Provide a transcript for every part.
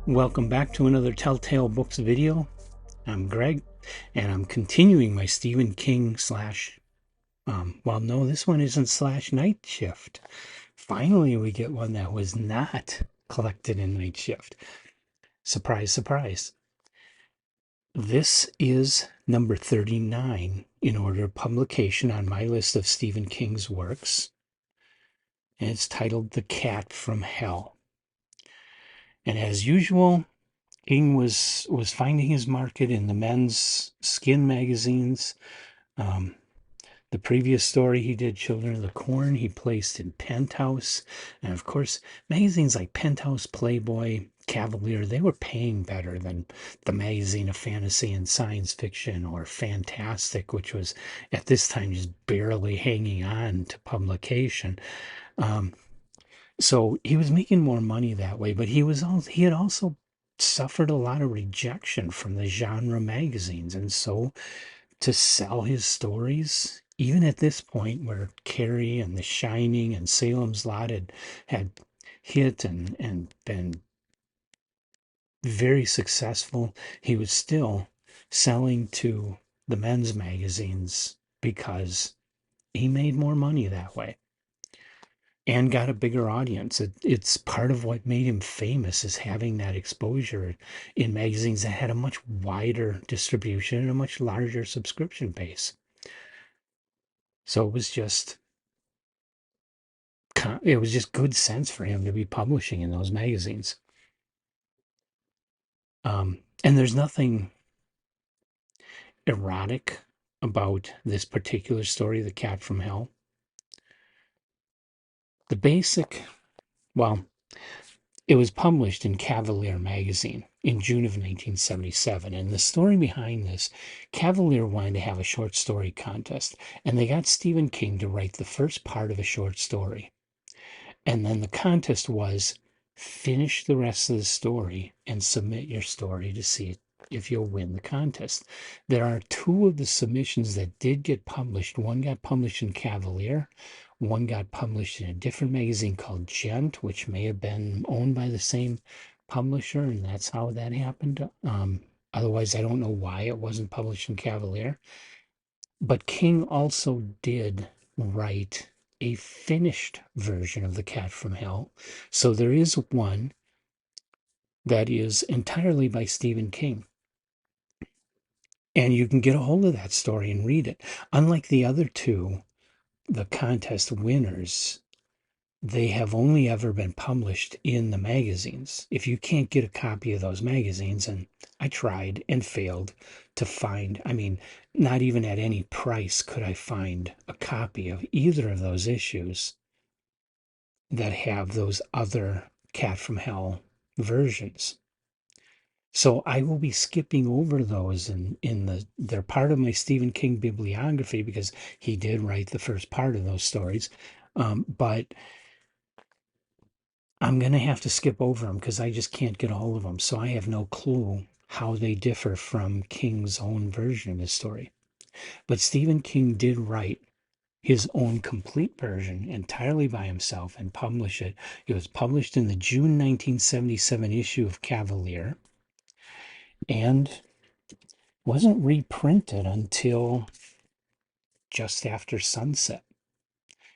Welcome back to another Telltale Books video. I'm Greg, and I'm continuing my Stephen King well, no, this one isn't slash Night Shift. Finally, we get one that was not collected in Night Shift. Surprise, surprise. This is number 39 in order of publication on my list of Stephen King's works, and it's titled The Cat from Hell. And as usual, King was finding his market in the men's skin magazines. The previous story he did, Children of the Corn, he placed in Penthouse. And of course, magazines like Penthouse, Playboy, Cavalier, they were paying better than the magazine of fantasy and science fiction, or Fantastic, which was at this time just barely hanging on to publication. So he was making more money that way, but he had also suffered a lot of rejection from the genre magazines. And so to sell his stories, even at this point where Carrie and The Shining and Salem's Lot had hit and been very successful, he was still selling to the men's magazines because he made more money that way and got a bigger audience. It's part of what made him famous, is having that exposure in magazines that had a much wider distribution and a much larger subscription base. So it was just good sense for him to be publishing in those magazines. And there's nothing erotic about this particular story, The Cat from Hell. Well, it was published in Cavalier magazine in June of 1977. And the story behind this, Cavalier wanted to have a short story contest, and they got Stephen King to write the first part of a short story. And then the contest was, finish the rest of the story and submit your story to see if you'll win the contest. There are two of the submissions that did get published. One got published in Cavalier. One got published in a different magazine called Gent, which may have been owned by the same publisher, and that's how that happened. Otherwise, I don't know why it wasn't published in Cavalier. But King also did write a finished version of The Cat from Hell. So there is one that is entirely by Stephen King. And you can get a hold of that story and read it. Unlike the other two, the contest winners, they have only ever been published in the magazines. If you can't get a copy of those magazines, and I tried and failed to find, not even at any price could I find a copy of either of those issues that have those other Cat from Hell versions. So I will be skipping over those they're part of my Stephen King bibliography because he did write the first part of those stories. But I'm going to have to skip over them because I just can't get a hold of them. So I have no clue how they differ from King's own version of his story. But Stephen King did write his own complete version entirely by himself and publish it. It was published in the June 1977 issue of Cavalier and wasn't reprinted until just after sunset.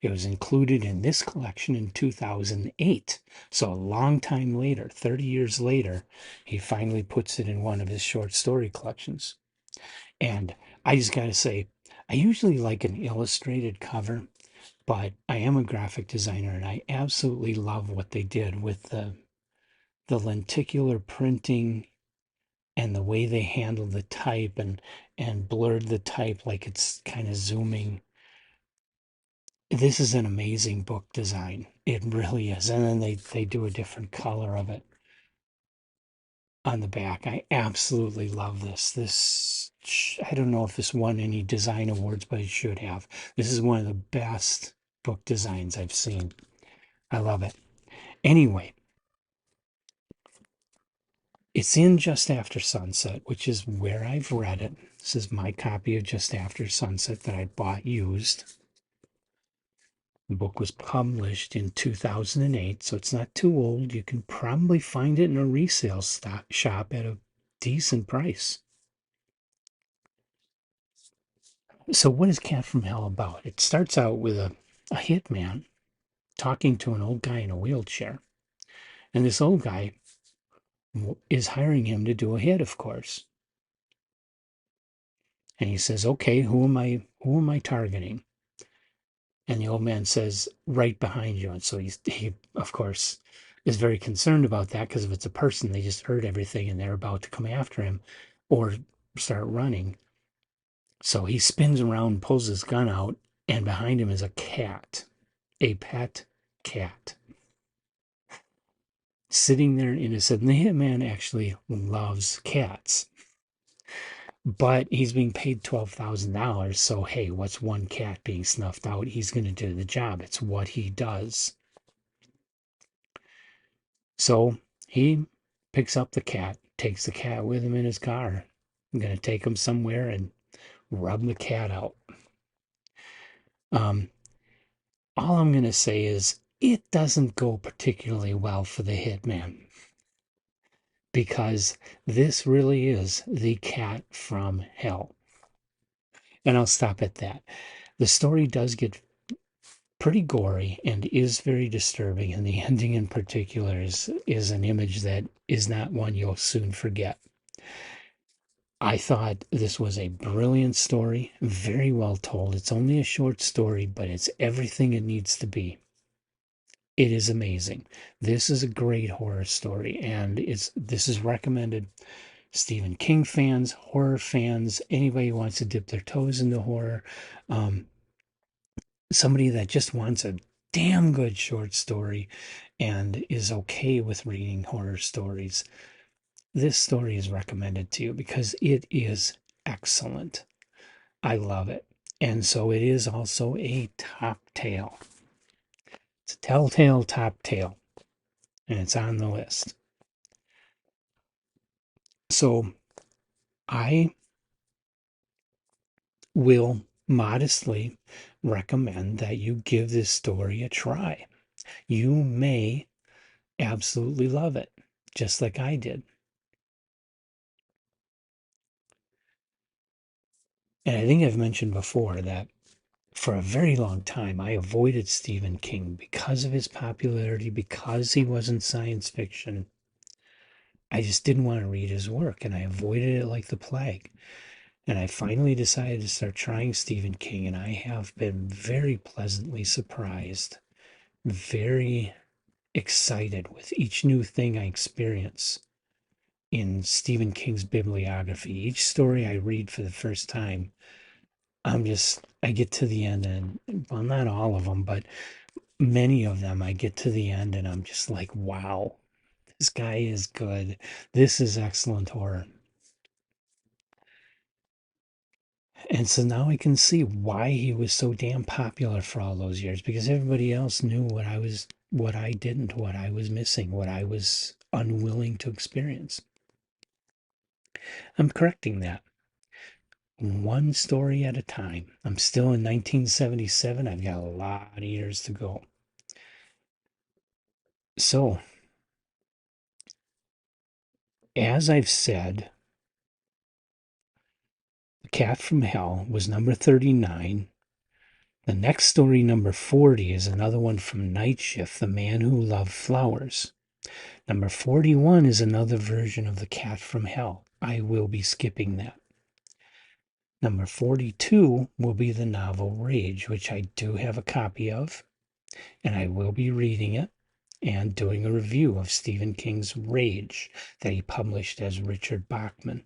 It was included in this collection in 2008. So a long time later, 30 years later, he finally puts it in one of his short story collections. And I just got to say, I usually like an illustrated cover, but I am a graphic designer and I absolutely love what they did with the lenticular printing and the way they handled the type and blurred the type like it's kind of zooming. This is an amazing book design. It really is. And then they do a different color of it on the back. I absolutely love this. I don't know if this won any design awards, but it should have. This is one of the best book designs I've seen. I love it. Anyway, it's in Just After Sunset, which is where I've read it. This is my copy of Just After Sunset that I bought used. The book was published in 2008, so it's not too old. You can probably find it in a resale shop at a decent price. So, what is Cat from Hell about? It starts out with a hitman talking to an old guy in a wheelchair. And this old guy is hiring him to do a hit, of course. And he says, "Okay, who am I targeting?" And the old man says, "Right behind you." And so he of course is very concerned about that, because if it's a person, they just heard everything and they're about to come after him or start running. So he spins around, pulls his gun out, and behind him is a cat, a pet cat, sitting there in his head. And the hitman actually loves cats, but he's being paid $12,000. So, hey, what's one cat being snuffed out? He's going to do the job. It's what he does. So he picks up the cat, takes the cat with him in his car. I'm going to take him somewhere and rub the cat out. Um, all I'm going to say is it doesn't go particularly well for the hitman, because this really is the cat from hell. And I'll stop at that. The story does get pretty gory and is very disturbing, and the ending in particular is an image that is not one you'll soon forget. I thought this was a brilliant story, very well told. It's only a short story, but it's everything it needs to be. It is amazing. This is a great horror story, and this is recommended. Stephen King fans, horror fans, anybody who wants to dip their toes into horror, um, somebody that just wants a damn good short story and is okay with reading horror stories. This story is recommended to you because it is excellent. I love it. And so it is also a top tale. It's a telltale top tale, and it's on the list. So I will modestly recommend that you give this story a try. You may absolutely love it, just like I did. And I think I've mentioned before that for a very long time, I avoided Stephen King because of his popularity, because he wasn't science fiction. I just didn't want to read his work, and I avoided it like the plague. And I finally decided to start trying Stephen King, and I have been very pleasantly surprised, very excited with each new thing I experience in Stephen King's bibliography. Each story I read for the first time, I get to the end, and well, not all of them, but many of them, I get to the end and I'm just like, wow, this guy is good. This is excellent horror. And so now I can see why he was so damn popular for all those years, because everybody else knew what I didn't, what I was missing, what I was unwilling to experience. I'm correcting that. One story at a time. I'm still in 1977. I've got a lot of years to go. So, as I've said, The Cat from Hell was number 39. The next story, number 40, is another one from Night Shift, The Man Who Loved Flowers. Number 41 is another version of The Cat from Hell. I will be skipping that. Number 42 will be the novel Rage, which I do have a copy of, and I will be reading it and doing a review of Stephen King's Rage that he published as Richard Bachman.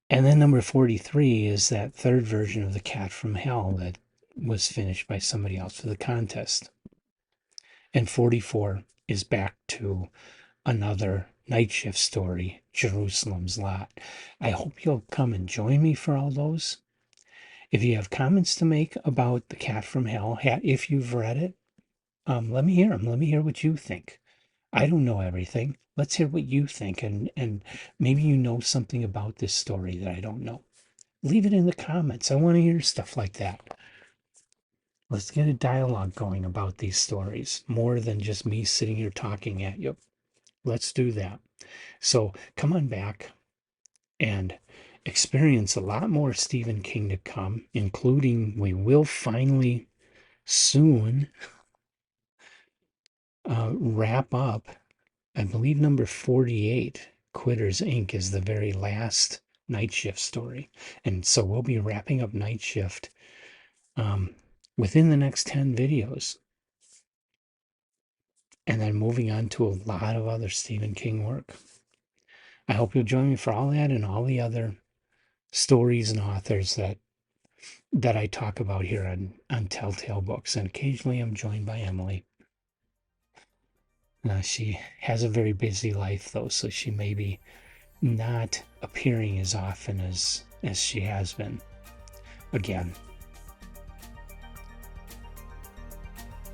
And then number 43 is that third version of The Cat from Hell that was finished by somebody else for the contest. And 44 is back to another Night Shift story, Jerusalem's Lot. I hope you'll come and join me for all those. If you have comments to make about The Cat from Hell, if you've read it, let me hear them. Let me hear what you think. I don't know everything. Let's hear what you think, and maybe you know something about this story that I don't know. Leave it in the comments. I want to hear stuff like that. Let's get a dialogue going about these stories, more than just me sitting here talking at you. Let's do that. So come on back and experience a lot more Stephen King to come, including we will finally soon wrap up, I believe, number 48. Quitters Inc. is the very last Night Shift story. And so we'll be wrapping up Night Shift within the next 10 videos. And then moving on to a lot of other Stephen King work. I hope you'll join me for all that and all the other stories and authors that I talk about here on Telltale Books. And occasionally I'm joined by Emily. She has a very busy life, though, so she may be not appearing as often as she has been. Again.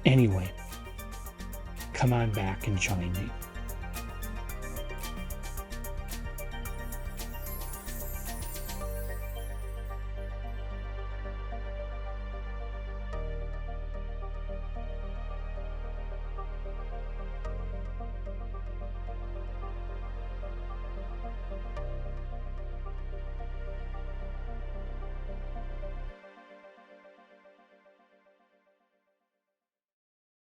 Anyway, come on back and join me.